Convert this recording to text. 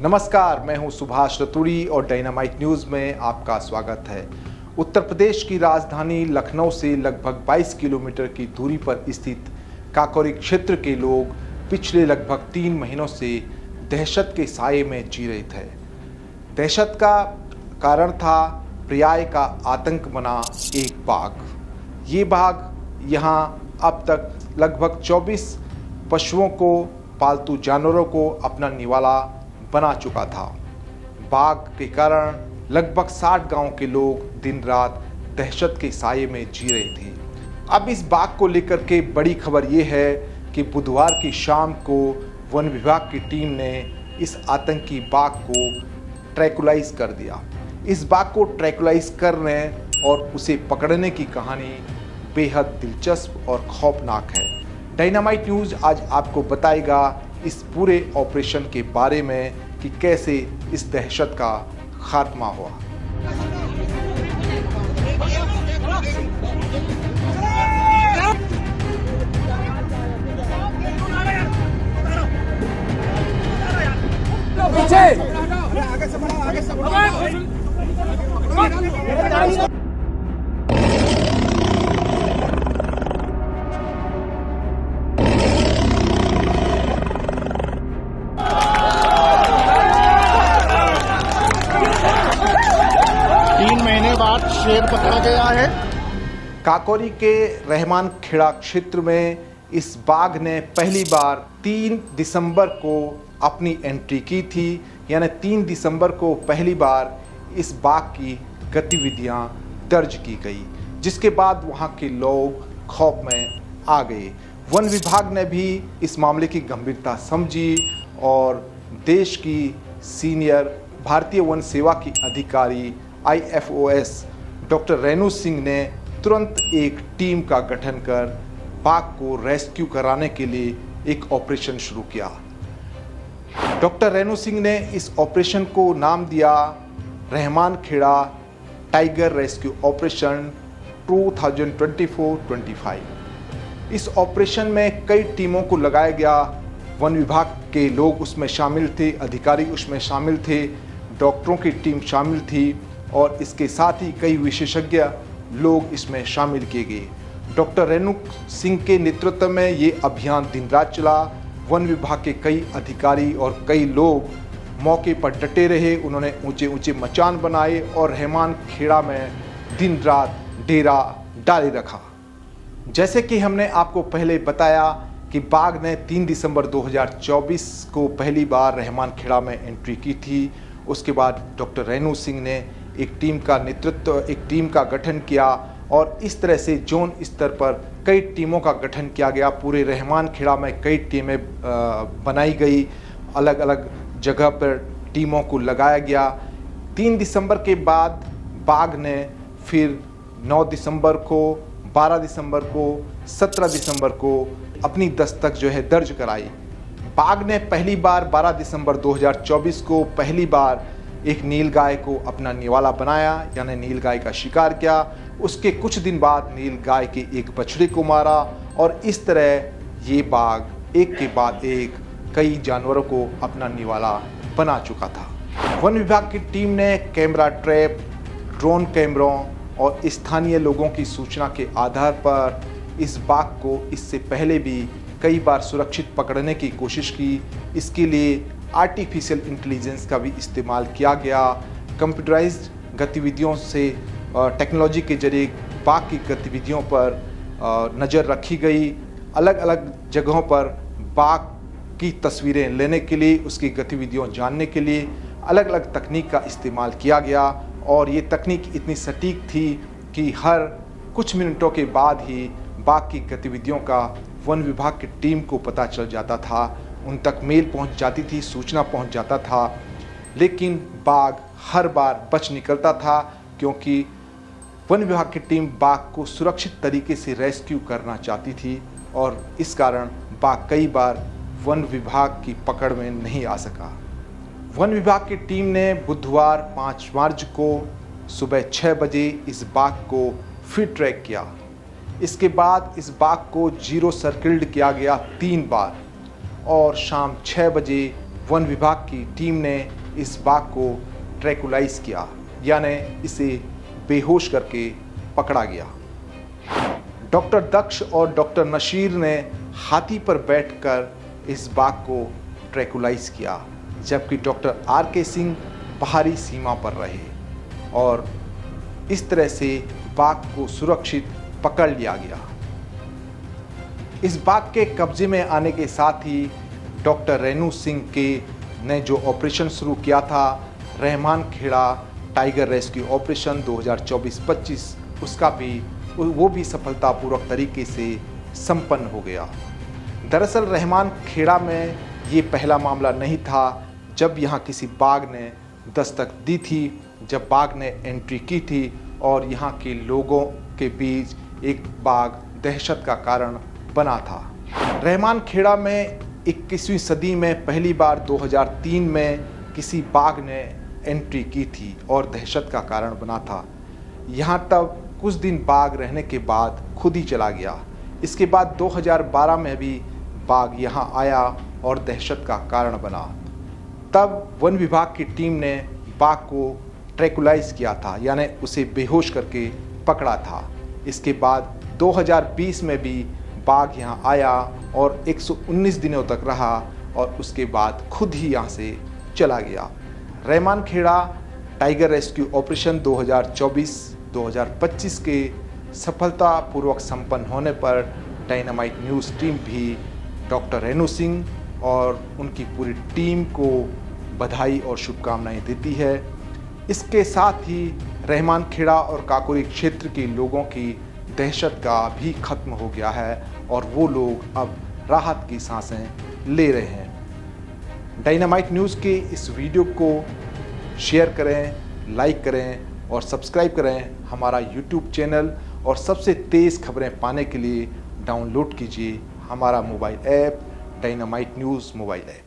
नमस्कार, मैं हूं सुभाष रतूड़ी और डायनामाइट न्यूज़ में आपका स्वागत है। उत्तर प्रदेश की राजधानी लखनऊ से लगभग 22 किलोमीटर की दूरी पर स्थित काकोरी क्षेत्र के लोग पिछले लगभग 3 महीनों से दहशत के साये में जी रहे थे। दहशत का कारण था पर्याय का आतंक बना एक बाघ। ये बाघ यहाँ अब तक लगभग 24 पशुओं को, पालतू जानवरों को अपना निवाला बना चुका था। बाघ के कारण लगभग 60 गांव के लोग दिन रात दहशत के साये में जी रहे थे। अब इस बाघ को लेकर के बड़ी खबर ये है कि बुधवार की शाम को वन विभाग की टीम ने इस आतंकी बाघ को ट्रैकुलाइज कर दिया। इस बाघ को ट्रैकुलाइज करने और उसे पकड़ने की कहानी बेहद दिलचस्प और खौफनाक है। डायनामाइट न्यूज़ आज आपको बताएगा इस पूरे ऑपरेशन के बारे में कि कैसे इस दहशत का खात्मा हुआ। बाद शेर पकड़ा गया है। काकोरी के रहमान खेड़ा क्षेत्र में इस बाघ ने पहली बार 3 दिसंबर को अपनी एंट्री की थी, यानी 3 दिसंबर को पहली बार इस बाघ की गतिविधियां दर्ज की गई, जिसके बाद वहां के लोग खौफ में आ गए। वन विभाग ने भी इस मामले की गंभीरता समझी और देश की सीनियर भारतीय वन सेवा की अधिकारी IFOS डॉक्टर रेणु सिंह ने तुरंत एक टीम का गठन कर बाघ को रेस्क्यू कराने के लिए एक ऑपरेशन शुरू किया। डॉक्टर रेणु सिंह ने इस ऑपरेशन को नाम दिया Rahman Khera tiger rescue operation 2024-25। इस ऑपरेशन में कई टीमों को लगाया गया। वन विभाग के लोग उसमें शामिल थे, अधिकारी उसमें शामिल थे, डॉक्टरों की टीम शामिल थी और इसके साथ ही कई विशेषज्ञ लोग इसमें शामिल किए गए। डॉक्टर रेणु सिंह के नेतृत्व में ये अभियान दिन रात चला। वन विभाग के कई अधिकारी और कई लोग मौके पर डटे रहे। उन्होंने ऊंचे ऊंचे मचान बनाए और रहमान खेड़ा में दिन रात डेरा डाले रखा। जैसे कि हमने आपको पहले बताया कि बाघ ने 3 दिसंबर 2024 को पहली बार रहमान खेड़ा में एंट्री की थी। उसके बाद डॉक्टर रेणु सिंह ने एक टीम का नेतृत्व, एक टीम का गठन किया और इस तरह से जोन स्तर पर कई टीमों का गठन किया गया। पूरे रहमान खेड़ा में कई टीमें बनाई गई, अलग अलग जगह पर टीमों को लगाया गया। 3 दिसंबर के बाद बाघ ने फिर 9 दिसंबर को, 12 दिसंबर को, 17 दिसंबर को अपनी दस्तक जो है दर्ज कराई। बाघ ने पहली बार 12 दिसंबर 2024 को पहली बार एक नीलगाय को अपना निवाला बनाया, यानी नीलगाय का शिकार किया। उसके कुछ दिन बाद नीलगाय के एक बछड़े को मारा और इस तरह ये बाघ एक के बाद एक कई जानवरों को अपना निवाला बना चुका था। वन विभाग की टीम ने कैमरा ट्रैप, ड्रोन कैमरों और स्थानीय लोगों की सूचना के आधार पर इस बाघ को इससे पहले भी कई बार सुरक्षित पकड़ने की कोशिश की। इसके लिए आर्टिफिशियल इंटेलिजेंस का भी इस्तेमाल किया गया। कंप्यूटराइज्ड गतिविधियों से टेक्नोलॉजी के जरिए बाघ की गतिविधियों पर नज़र रखी गई। अलग अलग जगहों पर बाघ की तस्वीरें लेने के लिए, उसकी गतिविधियों जानने के लिए अलग अलग तकनीक का इस्तेमाल किया गया और ये तकनीक इतनी सटीक थी कि हर कुछ मिनटों के बाद ही बाघ की गतिविधियों का वन विभाग की टीम को पता चल जाता था, उन तक मेल पहुंच जाती थी, सूचना पहुंच जाता था। लेकिन बाघ हर बार बच निकलता था क्योंकि वन विभाग की टीम बाघ को सुरक्षित तरीके से रेस्क्यू करना चाहती थी और इस कारण बाघ कई बार वन विभाग की पकड़ में नहीं आ सका। वन विभाग की टीम ने बुधवार 5 मार्च को सुबह 6 बजे इस बाघ को फिर ट्रैक किया। इसके बाद इस बाघ को जीरो सर्किल्ड किया गया 3 बार और शाम 6 बजे वन विभाग की टीम ने इस बाघ को ट्रैंकुलाइज किया, यानी इसे बेहोश करके पकड़ा गया। डॉक्टर दक्ष और डॉक्टर नशीर ने हाथी पर बैठकर इस बाघ को ट्रैंकुलाइज किया, जबकि डॉक्टर आर.के. सिंह बाहरी सीमा पर रहे और इस तरह से बाघ को सुरक्षित पकड़ लिया गया। इस बाघ के कब्जे में आने के साथ ही डॉक्टर रेणु सिंह के ने जो ऑपरेशन शुरू किया था, Rahman Khera tiger rescue operation 2024-25, उसका भी वो भी सफलतापूर्वक तरीके से संपन्न हो गया। दरअसल रहमान खेड़ा में ये पहला मामला नहीं था जब यहाँ किसी बाघ ने दस्तक दी थी, जब बाघ ने एंट्री की थी और यहाँ के लोगों के बीच एक बाघ दहशत का कारण बना था। रहमान खेड़ा में 21वीं सदी में पहली बार 2003 में किसी बाघ ने एंट्री की थी और दहशत का कारण बना था। यहाँ तक कुछ दिन बाघ रहने के बाद खुद ही चला गया। इसके बाद 2012 में भी बाघ यहाँ आया और दहशत का कारण बना। तब वन विभाग की टीम ने बाघ को ट्रैंकुलाइज किया था, यानी उसे बेहोश करके पकड़ा था। इसके बाद 2020 में भी बाघ यहाँ आया और 119 दिनों तक रहा और उसके बाद खुद ही यहाँ से चला गया। Rahman Khera tiger rescue operation 2024-2025 के सफलतापूर्वक संपन्न होने पर डायनामाइट न्यूज़ टीम भी डॉक्टर रेणु सिंह और उनकी पूरी टीम को बधाई और शुभकामनाएं देती है। इसके साथ ही रहमान खेड़ा और काकोरी क्षेत्र के लोगों की दहशत का भी खत्म हो गया है और वो लोग अब राहत की सांसें ले रहे हैं। डायनामाइट न्यूज़ के इस वीडियो को शेयर करें, लाइक करें और सब्सक्राइब करें हमारा यूट्यूब चैनल, और सबसे तेज़ खबरें पाने के लिए डाउनलोड कीजिए हमारा mobile app dynamite news mobile app.